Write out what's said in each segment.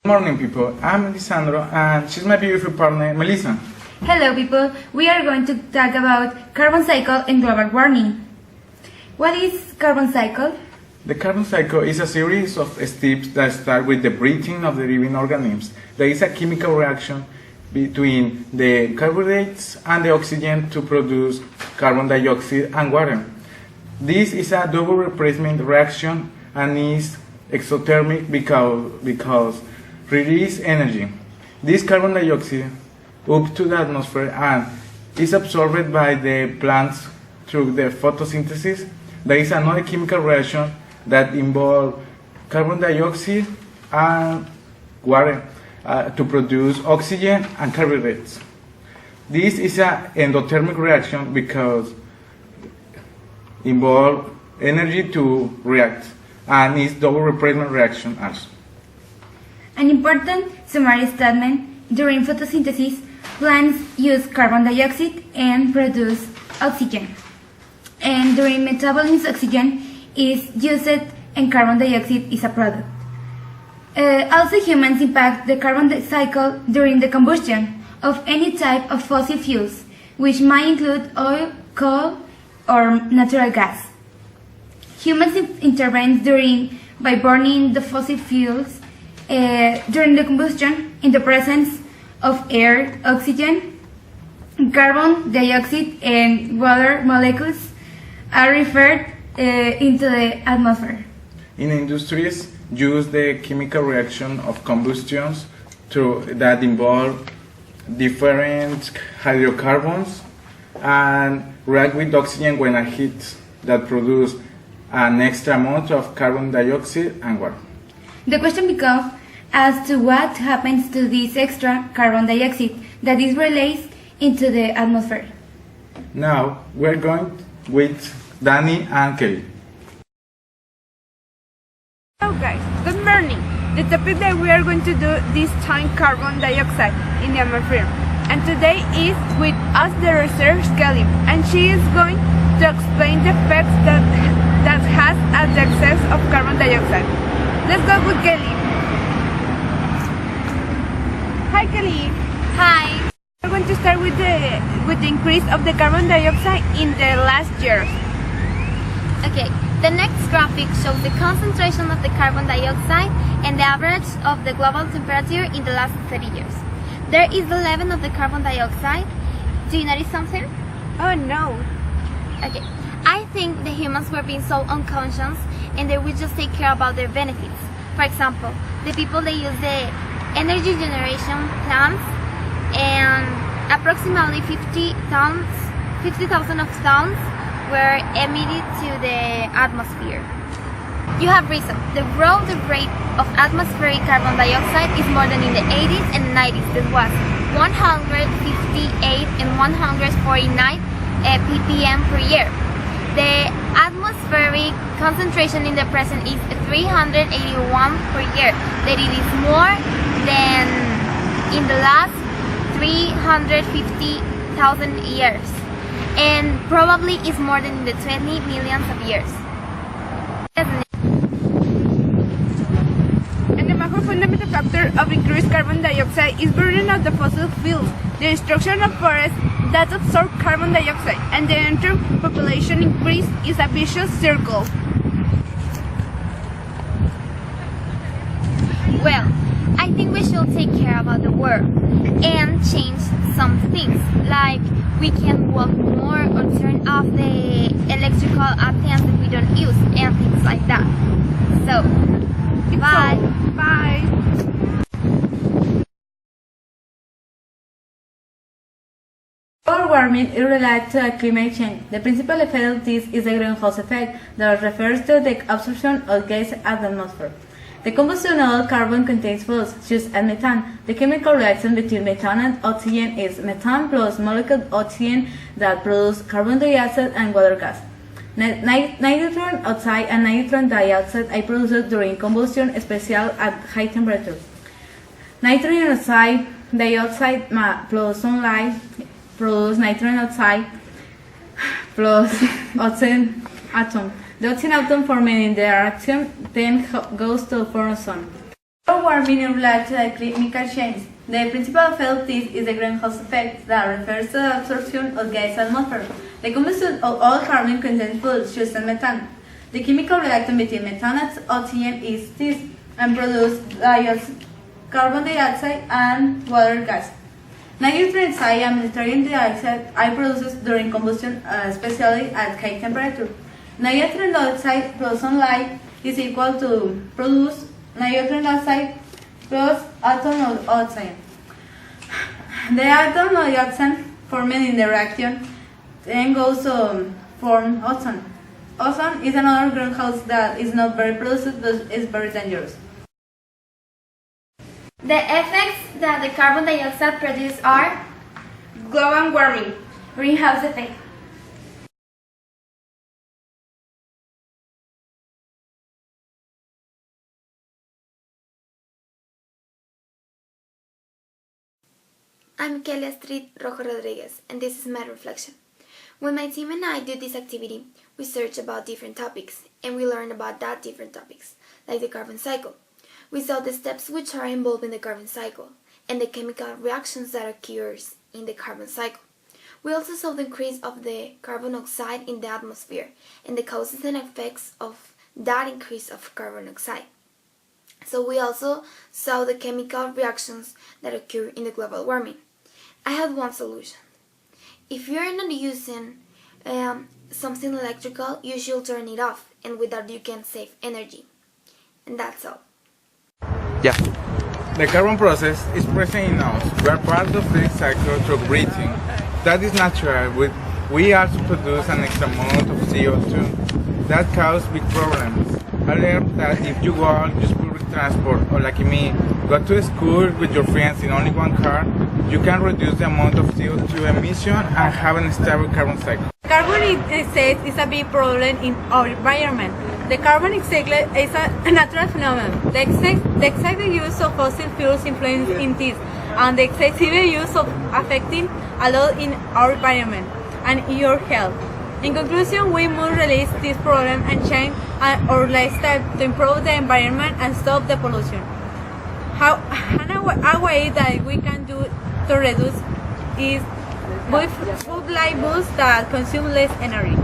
Good morning, people. I'm Lisandro, and she's my beautiful partner, Melissa. Hello people, we are going to talk about carbon cycle and global warming. What is carbon cycle? The carbon cycle is a series of steps that start with the breathing of the living organisms. There is a chemical reaction between the carbohydrates and the oxygen to produce carbon dioxide and water. This is a double replacement reaction and is exothermic because release energy. This carbon dioxide up to the atmosphere and is absorbed by the plants through the photosynthesis. There is another chemical reaction that involves carbon dioxide and water to produce oxygen and carbohydrates. This is an endothermic reaction because involves energy to react and is double replacement reaction also. An important summary statement: during photosynthesis, plants use carbon dioxide and produce oxygen. And during metabolism, oxygen is used and carbon dioxide is a product. Also, humans impact the carbon cycle during the combustion of any type of fossil fuels, which might include oil, coal, or natural gas. Humans intervene by burning the fossil fuels during the combustion in the presence of air, oxygen, carbon dioxide, and water molecules are referred into the atmosphere. In industries, use the chemical reaction of combustions that involve different hydrocarbons and react with oxygen when a heat that produce an extra amount of carbon dioxide and water. The question becomes as to what happens to this extra carbon dioxide that is released into the atmosphere. Now we're going with Danny and Kelly. Hello guys, good morning. The topic that we are going to do this time carbon dioxide in the atmosphere. And today is with us the research Kelly, and she is going to explain the effects that has at the excess of carbon dioxide. Let's go with Kelly. Hi Kelly. Hi. We're going to start with the increase of the carbon dioxide in the last years. Okay, the next graphic shows the concentration of the carbon dioxide and the average of the global temperature in the last 30 years. There is the level of the carbon dioxide. Do you notice something? Oh no. Okay, I think the humans were being so unconscious and they would just take care about their benefits. For example, the people they use the energy generation plants, and approximately 50,000 of tons were emitted to the atmosphere. You have reason. The growth rate of atmospheric carbon dioxide is more than in the 80s and 90s. That was 158 and 149 ppm per year. The atmospheric concentration in the present is 381 per year. That it is more than in the last 350,000 years, and probably is more than in the 20 millions of years. And the major fundamental factor of increased carbon dioxide is burning of the fossil fuels, the destruction of forests that absorb carbon dioxide, and the entire population increase is a vicious circle. Well, I think we should take care about the world and change some things, like we can walk more or turn off the electrical appliances that we don't use and things like that. So, bye. Bye. Global warming is related to climate change. The principal effect of this is the greenhouse effect that refers to the absorption of gas at the atmosphere. The combustion of carbon contains fuels, such as methane. The chemical reaction between methane and oxygen is methane plus molecule oxygen that produce carbon dioxide and water gas. Nitrogen oxide and nitrogen dioxide are produced during combustion, especially at high temperatures. Nitrogen oxide dioxide plus sunlight produce nitrogen oxide plus oxygen atom. The oxygen atom forming the reaction then goes to the ozone. Global warming is related to the chemical change. The principal effect of this is the greenhouse effect that refers to the absorption of gas atmosphere. The combustion of all carbon contains fuels, such as methane. The chemical reaction between methane and oxygen is this and produces carbon dioxide and water gas. Nitrogen oxide and nitrogen dioxide are produced during combustion, especially at high temperature. Nitrogen dioxide plus sunlight is equal to produce nitrogen oxide plus atom of oxygen. The atom of oxygen formed in the reaction then goes to form ozone. Ozone is another greenhouse that is not very produced but is very dangerous. The effects that the carbon dioxide produces are Global warming. greenhouse effect, I'm Kelly Astrid Rojo Rodriguez, and this is my reflection. When my team and I do this activity, we search about different topics, and we learn about that different topics, like the carbon cycle. We saw the steps which are involved in the carbon cycle, and the chemical reactions that occurs in the carbon cycle. We also saw the increase of the carbon dioxide in the atmosphere, and the causes and effects of that increase of carbon dioxide. So we also saw the chemical reactions that occur in the global warming. I have one solution. If you're not using something electrical, you should turn it off, and with that you can save energy. And that's all. Yeah. The carbon process is present in us. We are part of the cycle through breathing. That is natural. We also produce an extra amount of CO2 that causes big problems. I learned that if you walk, use public transport, or like me, go to school with your friends in only one car, you can reduce the amount of CO2 emission and have a stable carbon cycle. Carbon excess is a big problem in our environment. The carbon excess is a natural phenomenon. The excessive use of fossil fuels influence in this, and the excessive use of affecting a lot in our environment and your health. In conclusion, we must release this problem and change our lifestyle to improve the environment and stop the pollution. A way that we can do to reduce is with food like boosts that consume less energy.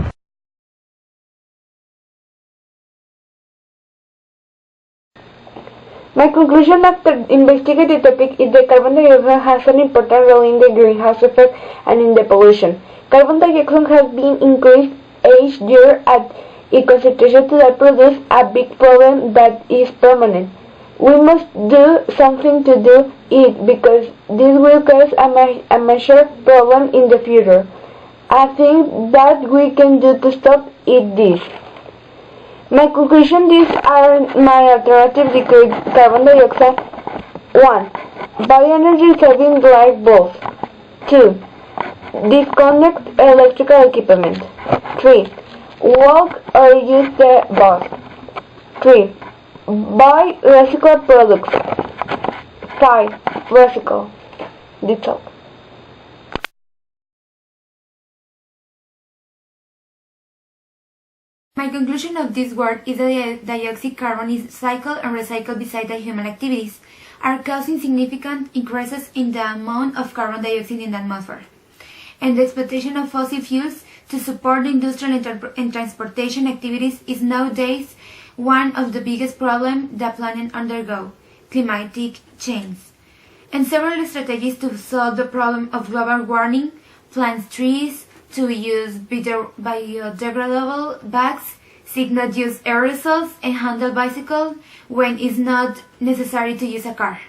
My conclusion after investigating the topic is that carbon dioxide has an important role in the greenhouse effect and in the pollution. Carbon dioxide has been increased each year at a concentration that produces a big problem that is permanent. We must do something to do it because this will cause a major problem in the future. I think that we can do to stop it this. My conclusion these are my alternatives to carbon dioxide. 1. Buy energy saving light bulbs. 2. Disconnect electrical equipment. 3. Walk or use the bus. 3. Buy recycled products. 5. Recycle. That's all. My conclusion of this work is that the dioxide carbon is cycled and recycled beside the human activities are causing significant increases in the amount of carbon dioxide in the atmosphere. And the exploitation of fossil fuels to support the industrial and transportation activities is nowadays one of the biggest problems the planet undergoes, climatic change. And several strategies to solve the problem of global warming, plant trees, to use biodegradable bags, seek not use aerosols, and handle bicycles when it's not necessary to use a car.